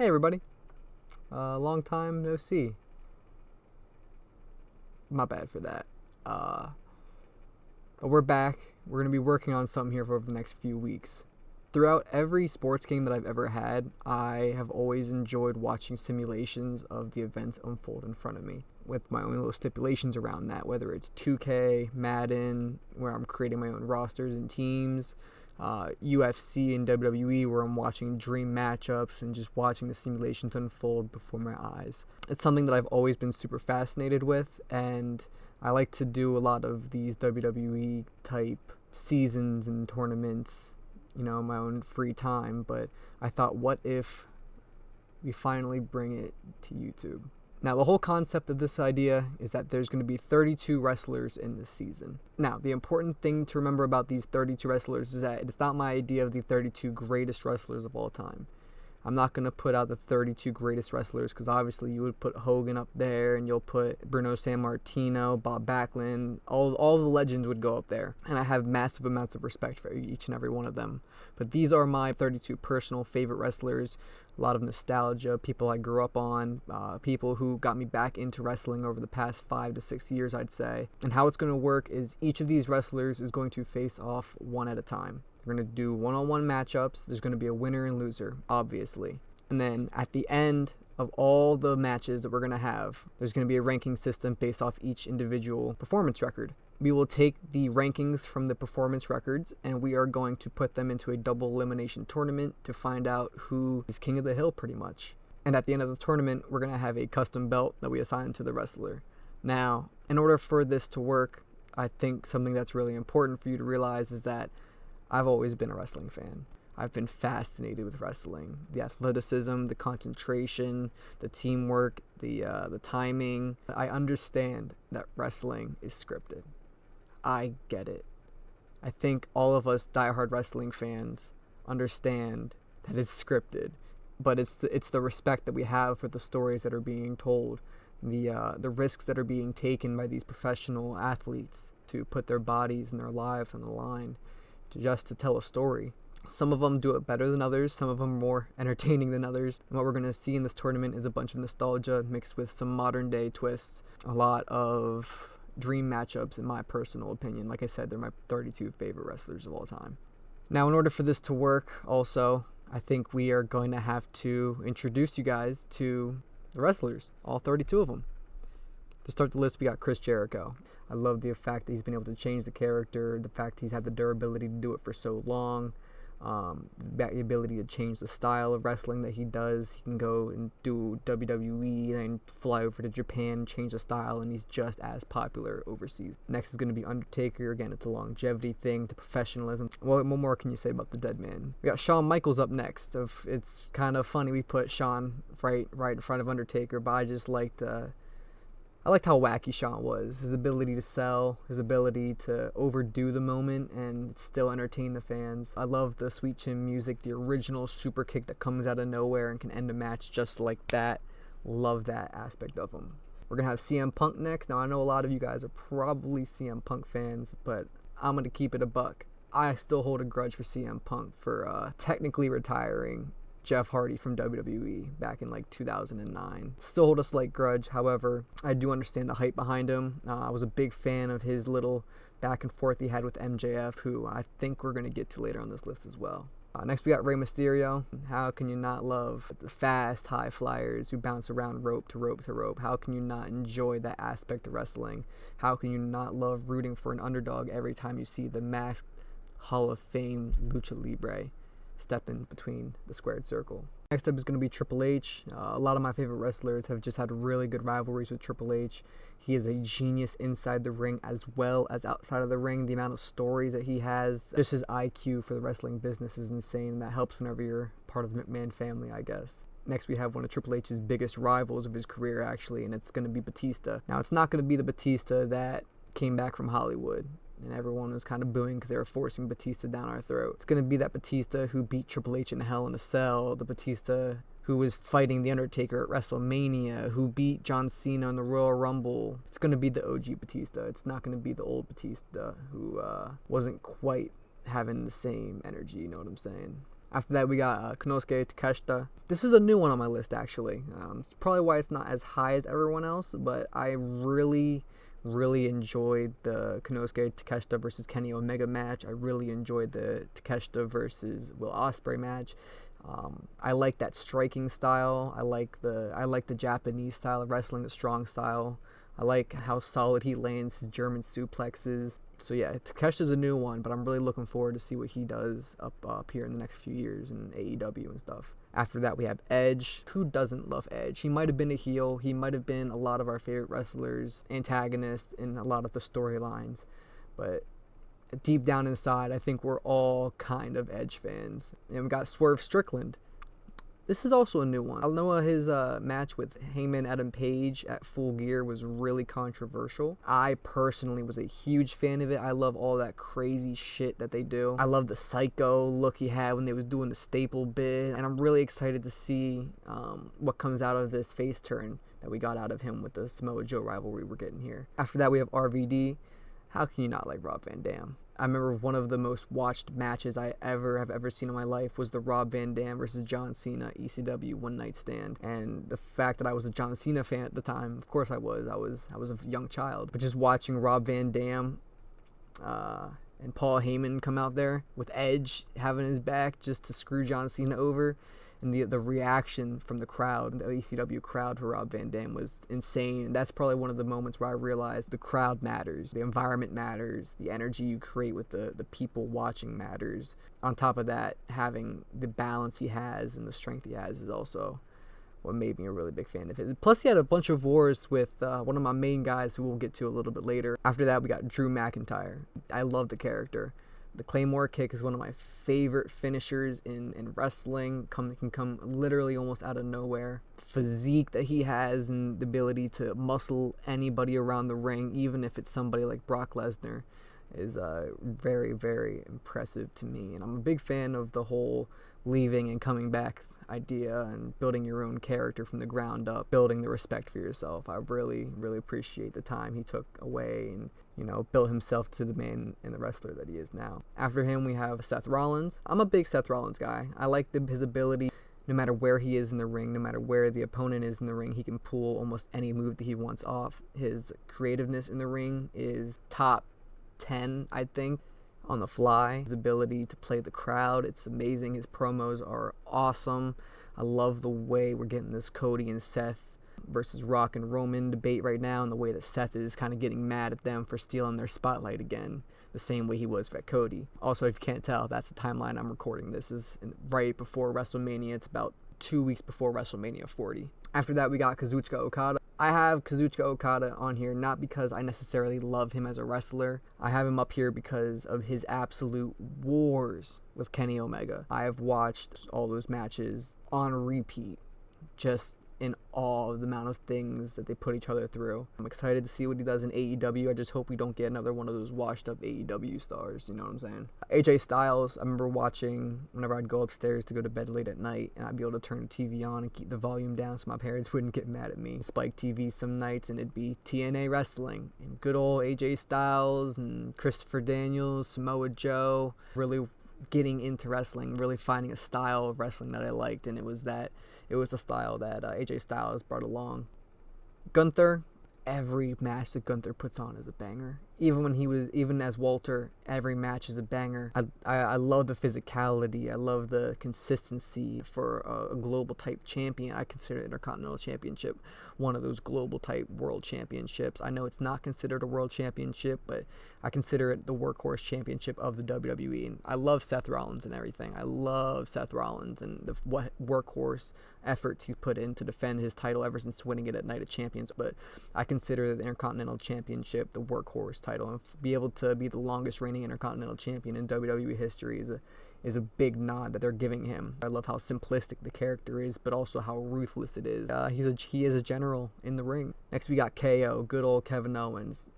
Hey everybody, long time no see. My bad for that. But we're back. We're going to be working on something here for over the next few weeks. Throughout every sports game that I've ever had, I have always enjoyed watching simulations of the events unfold in front of me, with my own little stipulations around that, whether it's 2K, Madden, where I'm creating my own rosters and teams, UFC and WWE, where I'm watching dream matchups and just watching the simulations unfold before my eyes. It's something that I've always been super fascinated with, and I like to do a lot of these WWE type seasons and tournaments, in my own free time. But I thought, what if we finally bring it to YouTube? Now, the whole concept of this idea is that there's going to be 32 wrestlers in this season. Now, the important thing to remember about these 32 wrestlers is that it's not my idea of the 32 greatest wrestlers of all time. I'm not going to put out the 32 greatest wrestlers, because obviously you would put Hogan up there, and you'll put Bruno Sammartino, Bob Backlund, all the legends would go up there. And I have massive amounts of respect for each and every one of them. But these are my 32 personal favorite wrestlers. A lot of nostalgia, people I grew up on, people who got me back into wrestling over the past 5 to 6 years, I'd say. And how it's going to work is each of these wrestlers is going to face off one at a time. We're going to do one-on-one matchups. There's going to be a winner and loser, obviously. And then at the end of all the matches that we're going to have, there's going to be a ranking system based off each individual performance record. We will take the rankings from the performance records, and we are going to put them into a double elimination tournament to find out who is king of the hill, pretty much. And at the end of the tournament, we're going to have a custom belt that we assign to the wrestler. Now, in order for this to work, I think something that's really important for you to realize is that I've always been a wrestling fan. I've been fascinated with wrestling. The athleticism, the concentration, the teamwork, the timing. I understand that wrestling is scripted. I get it. I think all of us diehard wrestling fans understand that it's scripted, but it's the respect that we have for the stories that are being told, the risks that are being taken by these professional athletes to put their bodies and their lives on the line just to tell a story. Some of them do it better than others. Some of them are more entertaining than others. And what we're going to see in this tournament is a bunch of nostalgia mixed with some modern day twists. A lot of dream matchups, in my personal opinion. Like I said, they're my 32 favorite wrestlers of all time. Now, in order for this to work, also, I think we are going to have to introduce you guys to the wrestlers, all 32 of them. To start the list, we got Chris Jericho. I love the fact that he's been able to change the character, the fact he's had the durability to do it for so long, the ability to change the style of wrestling that he does. He can go and do WWE and fly over to Japan and change the style, and he's just as popular overseas. Next is going to be Undertaker. Again, it's the longevity thing, the professionalism. What more can you say about the dead man? We got Shawn Michaels up next. It's kind of funny we put Shawn right in front of Undertaker, but I just liked how wacky Shawn was. His ability to sell, his ability to overdo the moment and still entertain the fans. I love the Sweet Chin music, the original super kick that comes out of nowhere and can end a match just like that. Love that aspect of him. We're going to have CM Punk next. Now, I know a lot of you guys are probably CM Punk fans, but I'm going to keep it a buck. I still hold a grudge for CM Punk for technically retiring Jeff Hardy from WWE back in 2009. Still hold a slight grudge. However, I do understand the hype behind him. I was a big fan of his little back and forth he had with MJF, who I think we're going to get to later on this list as well. Next, we got Rey Mysterio. How can you not love the fast high flyers who bounce around rope to rope to rope? How can you not enjoy that aspect of wrestling? How can you not love rooting for an underdog every time you see the masked Hall of Fame Lucha Libre step in between the squared circle? Next up is going to be Triple H. A lot of my favorite wrestlers have just had really good rivalries with Triple H. He is a genius inside the ring as well as outside of the ring. The amount of stories that he has, just his IQ for the wrestling business is insane. That helps whenever you're part of the McMahon family, I guess. Next, we have one of Triple H's biggest rivals of his career, actually, and it's going to be Batista. Now, it's not going to be the Batista that came back from Hollywood and everyone was kind of booing because they were forcing Batista down our throat. It's going to be that Batista who beat Triple H in Hell in a Cell, the Batista who was fighting The Undertaker at WrestleMania, who beat John Cena in the Royal Rumble. It's going to be the OG Batista. It's not going to be the old Batista who wasn't quite having the same energy, you know what I'm saying? After that, we got Konosuke Takeshita. This is a new one on my list, actually. It's probably why it's not as high as everyone else, but I really enjoyed the Konosuke Takeshita versus Kenny Omega match. I really enjoyed the Takeshita versus Will Ospreay match. I like that striking style. I like the Japanese style of wrestling, the strong style. I like how solid he lands his German suplexes. So yeah, Takeshita's a new one, but I'm really looking forward to see what he does up here in the next few years in AEW and stuff. After that, we have Edge. Who doesn't love Edge? He might have been a heel. He might have been a lot of our favorite wrestlers, antagonist in a lot of the storylines. But deep down inside, I think we're all kind of Edge fans. And we got Swerve Strickland. This is also a new one. I know his match with Hangman Adam Page at Full Gear was really controversial. I personally was a huge fan of it. I love all that crazy shit that they do. I love the psycho look he had when they was doing the staple bit. And I'm really excited to see what comes out of this face turn that we got out of him with the Samoa Joe rivalry we're getting here. After that, we have RVD. How can you not like Rob Van Dam? I remember one of the most watched matches I have ever seen in my life was the Rob Van Dam versus John Cena ECW One Night Stand. And the fact that I was a John Cena fan at the time, of course I was a young child. But just watching Rob Van Dam and Paul Heyman come out there with Edge having his back just to screw John Cena over, and the reaction from the crowd, the ECW crowd for Rob Van Dam was insane. And that's probably one of the moments where I realized the crowd matters, the environment matters, the energy you create with the people watching matters. On top of that, having the balance he has and the strength he has is also what made me a really big fan of his. Plus, he had a bunch of wars with one of my main guys who we'll get to a little bit later. After that, we got Drew McIntyre. I love the character. The Claymore kick is one of my favorite finishers in wrestling. Can come literally almost out of nowhere. Physique that he has and the ability to muscle anybody around the ring, even if it's somebody like Brock Lesnar, is very, very impressive to me. And I'm a big fan of the whole leaving and coming back idea and building your own character from the ground up, building the respect for yourself. I really appreciate the time he took away and, built himself to the man and the wrestler that he is now. After him, we have Seth Rollins. I'm a big Seth Rollins guy. I like his ability. No matter where he is in the ring, no matter where the opponent is in the ring, he can pull almost any move that he wants off. His creativeness in the ring is top 10, I think, on the fly. His ability to play the crowd, it's amazing. His promos are awesome. I love the way we're getting this Cody and Seth versus Rock and Roman debate right now, and the way that Seth is kind of getting mad at them for stealing their spotlight again, the same way he was for Cody. Also, if you can't tell, that's the timeline I'm recording. This is right before WrestleMania. It's about 2 weeks before WrestleMania 40. After that, we got Kazuchika Okada. I have Kazuchika Okada on here not because I necessarily love him as a wrestler. I have him up here because of his absolute wars with Kenny Omega. I have watched all those matches on repeat, just in awe of the amount of things that they put each other through. I'm excited to see what he does in AEW. I just hope we don't get another one of those washed up AEW stars, you know what I'm saying? AJ Styles, I remember watching whenever I'd go upstairs to go to bed late at night, and I'd be able to turn the TV on and keep the volume down so my parents wouldn't get mad at me. Spike TV some nights and it'd be TNA Wrestling, and good old AJ Styles and Christopher Daniels, Samoa Joe, really getting into wrestling, really finding a style of wrestling that I liked, and it was the style that AJ Styles brought along. Gunther, every match that Gunther puts on is a banger. Even as Walter, every match is a banger. I love the physicality. I love the consistency for a global type champion. I consider Intercontinental Championship one of those global type world championships. I know it's not considered a world championship, but I consider it the workhorse championship of the WWE. And I love Seth Rollins and everything. I love Seth Rollins and what workhorse efforts he's put in to defend his title ever since winning it at Night of Champions. But I consider the Intercontinental Championship the workhorse title, and be able to be the longest reigning Intercontinental Champion in WWE history is a big nod that they're giving him. I love how simplistic the character is, but also how ruthless it is. He is a general in the ring. Next we got KO, good old Kevin Owens.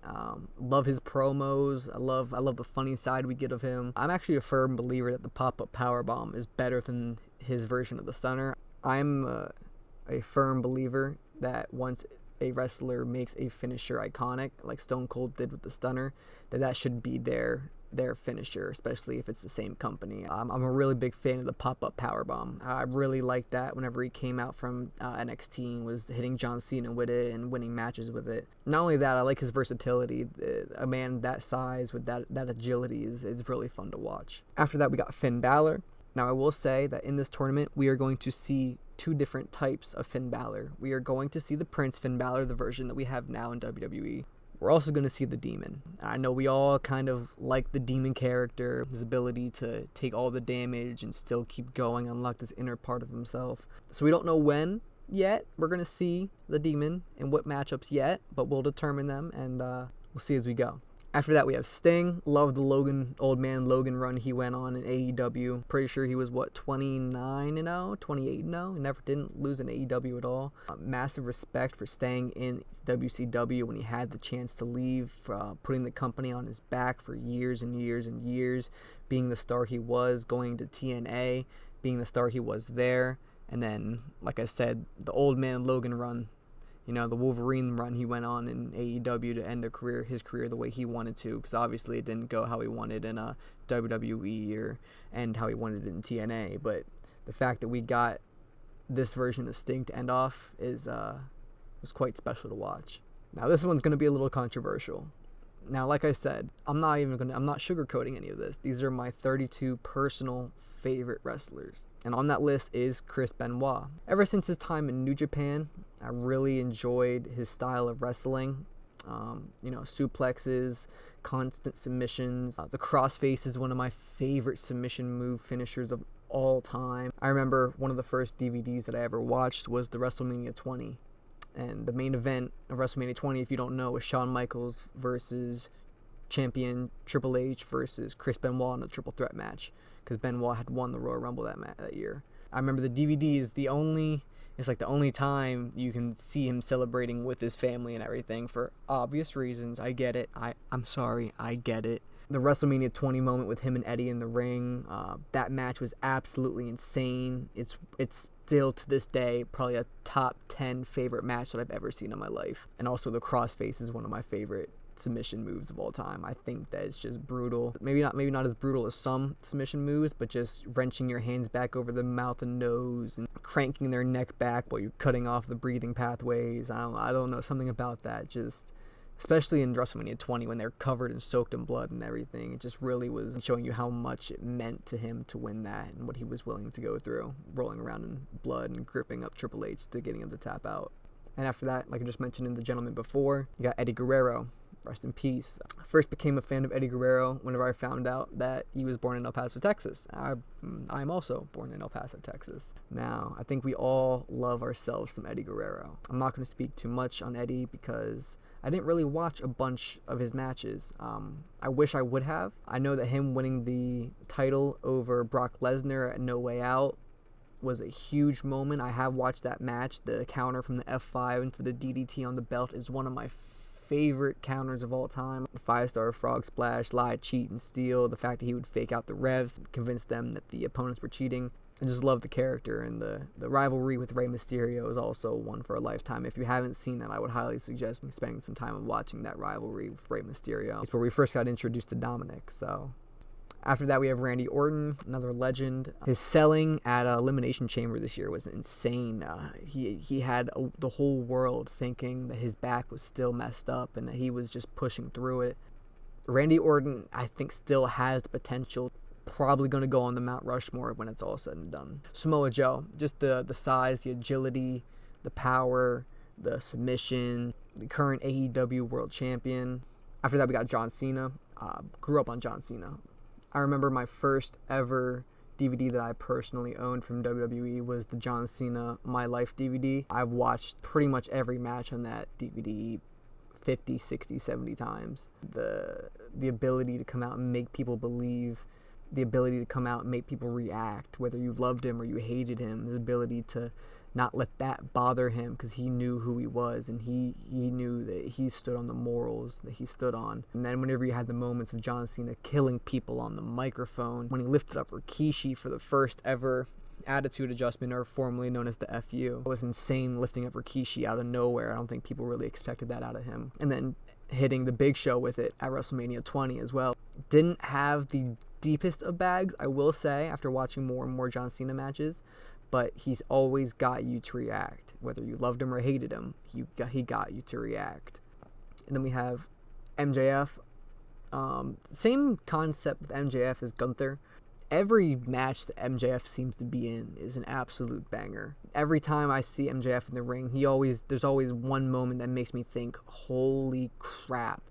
Love his promos. I love the funny side we get of him. I'm actually a firm believer that the pop-up powerbomb is better than his version of the stunner. I'm a firm believer that once a wrestler makes a finisher iconic, like Stone Cold did with the stunner, that should be there their finisher, especially if it's the same company. I'm a really big fan of the pop-up powerbomb. I really liked that whenever he came out from NXT and was hitting John Cena with it and winning matches with it. Not only that, I like his versatility. A man that size with that agility is really fun to watch. After that, we got Finn Balor. Now, I will say that in this tournament, we are going to see two different types of Finn Balor. We are going to see the Prince Finn Balor, the version that we have now in WWE. We're also going to see the Demon. I know we all kind of like the Demon character, his ability to take all the damage and still keep going, unlock this inner part of himself. So we don't know when yet we're going to see the Demon and what matchups yet, but we'll determine them, and we'll see as we go. After that, we have Sting. Love the Old Man Logan run he went on in AEW. Pretty sure he was, 29-0, 28-0? Never didn't lose in AEW at all. Massive respect for staying in WCW when he had the chance to leave, putting the company on his back for years and years and years, being the star he was, going to TNA, being the star he was there. And then, like I said, the Old Man Logan run. The Wolverine run he went on in AEW to end his career the way he wanted to, because obviously it didn't go how he wanted in WWE or end how he wanted it in TNA. But the fact that we got this version of Sting to end off was quite special to watch. Now, this one's going to be a little controversial. Now, like I said, I'm not sugarcoating any of this. These are my 32 personal favorite wrestlers. And on that list is Chris Benoit. Ever since his time in New Japan, I really enjoyed his style of wrestling. Suplexes, constant submissions. The crossface is one of my favorite submission move finishers of all time. I remember one of the first DVDs that I ever watched was the WrestleMania 20. And the main event of WrestleMania 20, if you don't know, was Shawn Michaels versus champion Triple H versus Chris Benoit in a triple threat match, because Benoit had won the Royal Rumble that year. I remember the DVD is the only time you can see him celebrating with his family and everything, for obvious reasons. I get it. I'm sorry. I get it. The WrestleMania 20 moment with him and Eddie in the ring, that match was absolutely insane. It's still to this day probably a top 10 favorite match that I've ever seen in my life. And also the crossface is one of my favorite submission moves of all time. I think that it's just brutal. Maybe not as brutal as some submission moves, but just wrenching your hands back over the mouth and nose and cranking their neck back while you're cutting off the breathing pathways. I don't know, something about that, just especially in WrestleMania 20 when they're covered and soaked in blood and everything. It just really was showing you how much it meant to him to win that and what he was willing to go through, rolling around in blood and gripping up Triple H to getting him to tap out. And after that, like I just mentioned in the gentleman before, you got Eddie Guerrero. Rest in peace. I first became a fan of Eddie Guerrero whenever I found out that he was born in El Paso, Texas. I'm also born in El Paso, Texas. Now, I think we all love ourselves some Eddie Guerrero. I'm not going to speak too much on Eddie because I didn't really watch a bunch of his matches. I wish I would have. I know that him winning the title over Brock Lesnar at No Way Out was a huge moment. I have watched that match. The counter from the F5 into the DDT on the belt is one of my favorite counters of all time. The 5-star frog splash, lie, cheat, and steal. The fact that he would fake out the revs, convince them that the opponents were cheating. I just love the character, and the rivalry with Rey Mysterio is also one for a lifetime. If you haven't seen it, I would highly suggest spending some time on watching that rivalry with Rey Mysterio. It's where we first got introduced to Dominic, so... After that, we have Randy Orton, another legend. His selling at Elimination Chamber this year was insane. He had the whole world thinking that his back was still messed up and that he was just pushing through it. Randy Orton, I think, still has the potential. Probably going to go on the Mount Rushmore when it's all said and done. Samoa Joe, just the size, the agility, the power, the submission, the current AEW World Champion. After that, we got John Cena. Grew up on John Cena. I remember my first ever DVD that I personally owned from WWE was the John Cena My Life DVD. I've watched pretty much every match on that DVD 50, 60, 70 times. The ability to come out and make people believe, the ability to come out and make people react, whether you loved him or you hated him, his ability to not let that bother him because he knew who he was and he knew that he stood on the morals that he stood on. And then whenever you had the moments of John Cena killing people on the microphone, when he lifted up Rikishi for the first ever Attitude Adjustment, or formerly known as the FU. It was insane lifting up Rikishi out of nowhere. I don't think people really expected that out of him. And then hitting the Big Show with it at WrestleMania 20 as well. Didn't have the deepest of bags, I will say, after watching more and more John Cena matches, but he's always got you to react. Whether you loved him or hated him, he got you to react. And then we have MJF. Same concept with MJF as Gunther. Every match that MJF seems to be in is an absolute banger. Every time I see MJF in the ring, there's always one moment that makes me think, holy crap,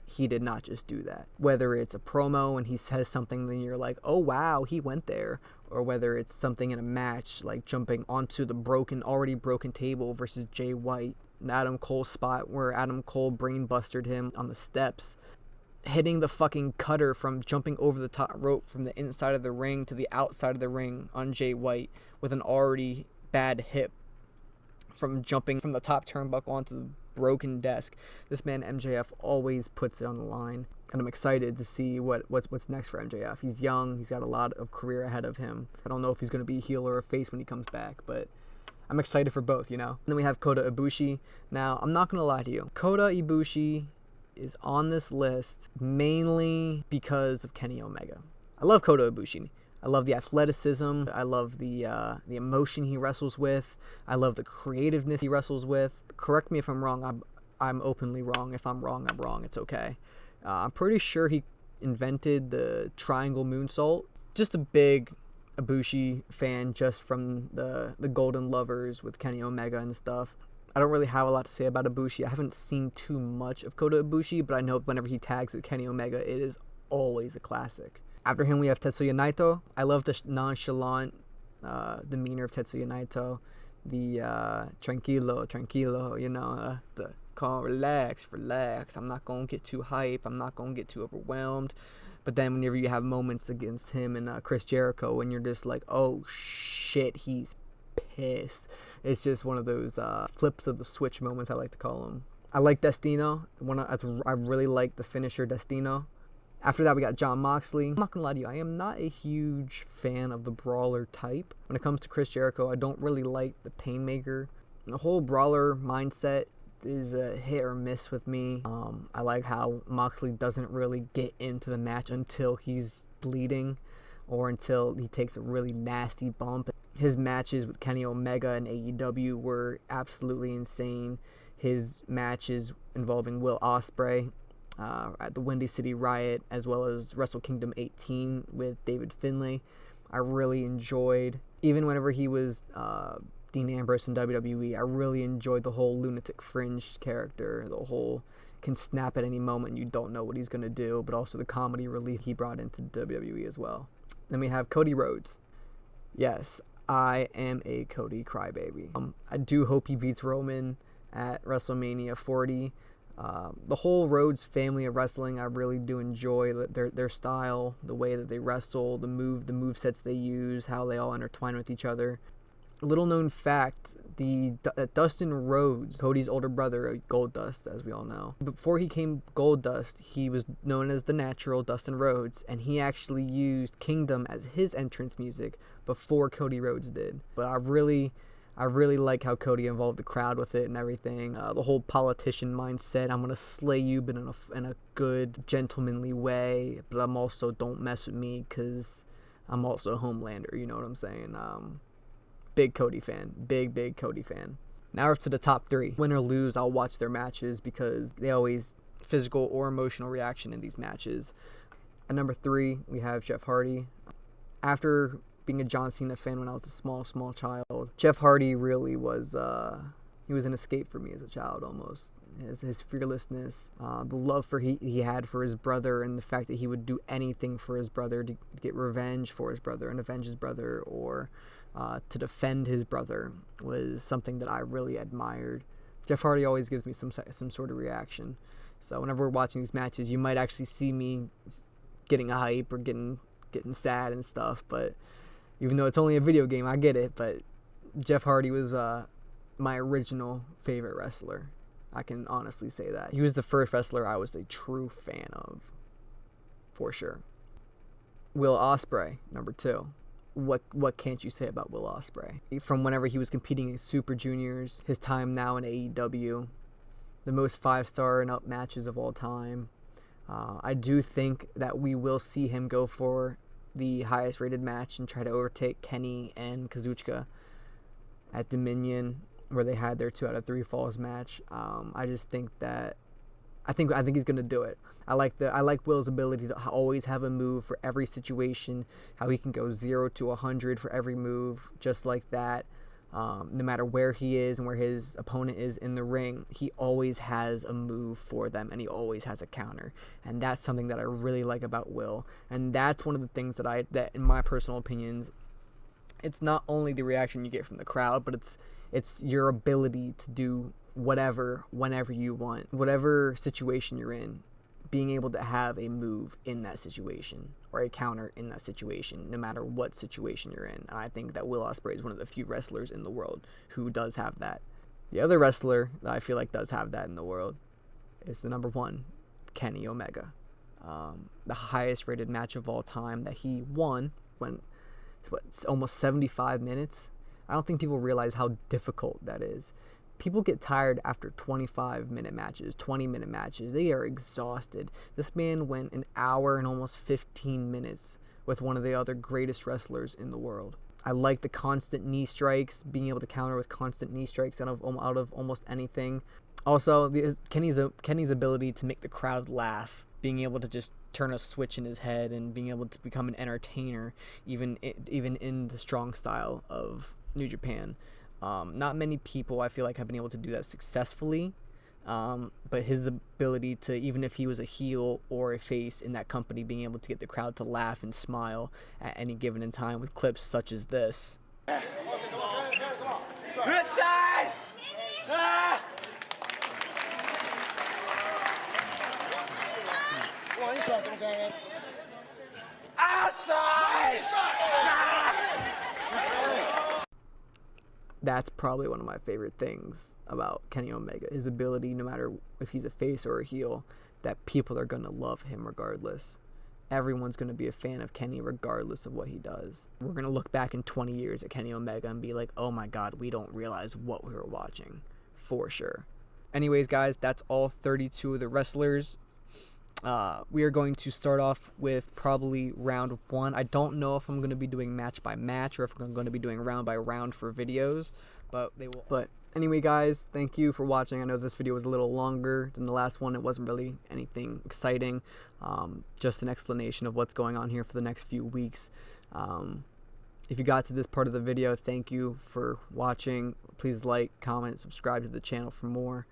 he did not just do that. Whether it's a promo and he says something, then you're like, oh wow, he went there. Or whether it's something in a match, like jumping onto the already broken table versus Jay White. An Adam Cole spot where Adam Cole brainbustered him on the steps. Hitting the fucking cutter from jumping over the top rope from the inside of the ring to the outside of the ring on Jay White with an already bad hip from jumping from the top turnbuckle onto the broken desk. This man MJF always puts it on the line, and I'm excited to see what's next for MJF. He's young, he's got a lot of career ahead of him. I don't know if he's going to be a heel or a face when he comes back, but I'm excited for both, you know. And then we have Kota Ibushi. Now, I'm not going to lie to you. Kota Ibushi is on this list mainly because of Kenny Omega. I love Kota Ibushi. I love the athleticism. I love the emotion he wrestles with. I love the creativeness he wrestles with. Correct me if I'm wrong. I'm openly wrong. If I'm wrong, I'm wrong. It's okay. I'm pretty sure he invented the triangle moonsault. Just a big Ibushi fan just from the Golden Lovers with Kenny Omega and stuff. I don't really have a lot to say about Ibushi. I haven't seen too much of Kota Ibushi, but I know whenever he tags with Kenny Omega, it is always a classic. After him, we have Tetsuya Naito. I love the nonchalant demeanor of Tetsuya Naito. The tranquilo, you know, the calm, relax. I'm not going to get too hype. I'm not going to get too overwhelmed. But then whenever you have moments against him and Chris Jericho, and you're just like, oh shit, he's pissed. It's just one of those flips of the switch moments, I like to call them. I like Destino. I really like the finisher Destino. After that, we got Jon Moxley. I'm not going to lie to you, I am not a huge fan of the brawler type. When it comes to Chris Jericho, I don't really like the Painmaker. The whole brawler mindset is a hit or miss with me. I like how Moxley doesn't really get into the match until he's bleeding or until he takes a really nasty bump. His matches with Kenny Omega and AEW were absolutely insane. His matches involving Will Ospreay at the Windy City Riot, as well as Wrestle Kingdom 18 with David Finlay, I really enjoyed. Even whenever he was Dean Ambrose in WWE, I really enjoyed the whole lunatic fringe character, the whole can snap at any moment, you don't know what he's going to do, but also the comedy relief he brought into WWE as well. Then we have Cody Rhodes. Yes, I am a Cody crybaby. I do hope he beats Roman at WrestleMania 40. The whole Rhodes family of wrestling, I really do enjoy their style, the way that they wrestle, the move sets they use, how they all intertwine with each other. Little known fact, Dustin Rhodes, Cody's older brother, Goldust, as we all know. Before he came Goldust, he was known as the Natural Dustin Rhodes, and he actually used Kingdom as his entrance music before Cody Rhodes did. But I really like how Cody involved the crowd with it and everything. The whole politician mindset, I'm going to slay you, but in a good, gentlemanly way. But I'm also, don't mess with me, because I'm also a Homelander, you know what I'm saying? Big Cody fan. Big Cody fan. Now we're up to the top three. Win or lose, I'll watch their matches because they always physical or emotional reaction in these matches. At number 3, we have Jeff Hardy. After being a John Cena fan when I was a small child, Jeff Hardy really was he was an escape for me as a child almost. His fearlessness, the love he had for his brother, and the fact that he would do anything for his brother to get revenge for his brother and avenge his brother, or to defend his brother, was something that I really admired. Jeff Hardy always gives me some sort of reaction. So whenever we're watching these matches, you might actually see me getting a hype or getting sad and stuff. But even though it's only a video game, I get it. But Jeff Hardy was my original favorite wrestler. I can honestly say that. He was the first wrestler I was a true fan of, for sure. Will Ospreay, number 2. what can't you say about Will Ospreay? From whenever he was competing in Super Juniors, his time now in AEW, the most 5-star and up matches of all time. I do think that we will see him go for the highest rated match and try to overtake Kenny and Kazuchika at Dominion, where they had their 2 out of 3 falls match. I just think that I think he's gonna do it. I like Will's ability to always have a move for every situation. How he can go 0 to 100 for every move, just like that. No matter where he is and where his opponent is in the ring, he always has a move for them, and he always has a counter. And that's something that I really like about Will. And that's one of the things that in my personal opinions, it's not only the reaction you get from the crowd, but it's your ability to do whatever, whenever you want, whatever situation you're in, being able to have a move in that situation or a counter in that situation, no matter what situation you're in. And I think that Will Ospreay is one of the few wrestlers in the world who does have that. The other wrestler that I feel like does have that in the world is the number 1, Kenny Omega. The highest rated match of all time that he won when it's almost 75 minutes. I don't think people realize how difficult that is. People get tired after 25-minute matches, 20-minute matches. They are exhausted. This man went an hour and almost 15 minutes with one of the other greatest wrestlers in the world. I like the constant knee strikes, being able to counter with constant knee strikes out of almost anything. Also, Kenny's ability to make the crowd laugh, being able to just turn a switch in his head and being able to become an entertainer, even in the strong style of New Japan. Not many people, I feel like, have been able to do that successfully, but his ability to, even if he was a heel or a face in that company, being able to get the crowd to laugh and smile at any given in time with clips such as this. Good side! Ah! Outside! That's probably one of my favorite things about Kenny Omega. His ability, no matter if he's a face or a heel, that people are going to love him regardless. Everyone's going to be a fan of Kenny regardless of what he does. We're going to look back in 20 years at Kenny Omega and be like, oh my God, we don't realize what we were watching. For sure. Anyways, guys, that's all 32 of the wrestlers. We are going to start off with probably round 1. I don't know if I'm going to be doing match by match or if I'm going to be doing round by round for videos, but they will. But anyway, guys, thank you for watching. I know this video was a little longer than the last one. It wasn't really anything exciting, just an explanation of what's going on here for the next few weeks. If you got to this part of the video, thank you for watching. Please like, comment, subscribe to the channel for more.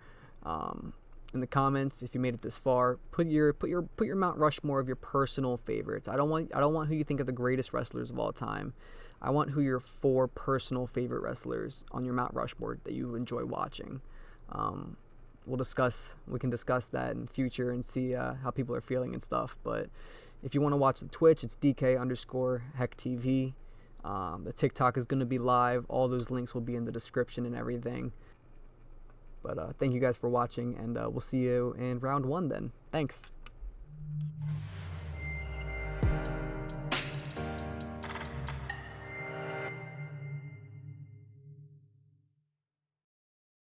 In the comments, if you made it this far, put your Mount Rushmore of your personal favorites. I don't want who you think are the greatest wrestlers of all time. I want who your 4 personal favorite wrestlers on your Mount Rushmore that you enjoy watching. We can discuss that in the future and see how people are feeling and stuff. But if you want to watch the Twitch, it's DK_HeckTV. The TikTok is going to be live. All those links will be in the description and everything. But thank you guys for watching, and we'll see you in round 1 then. Thanks.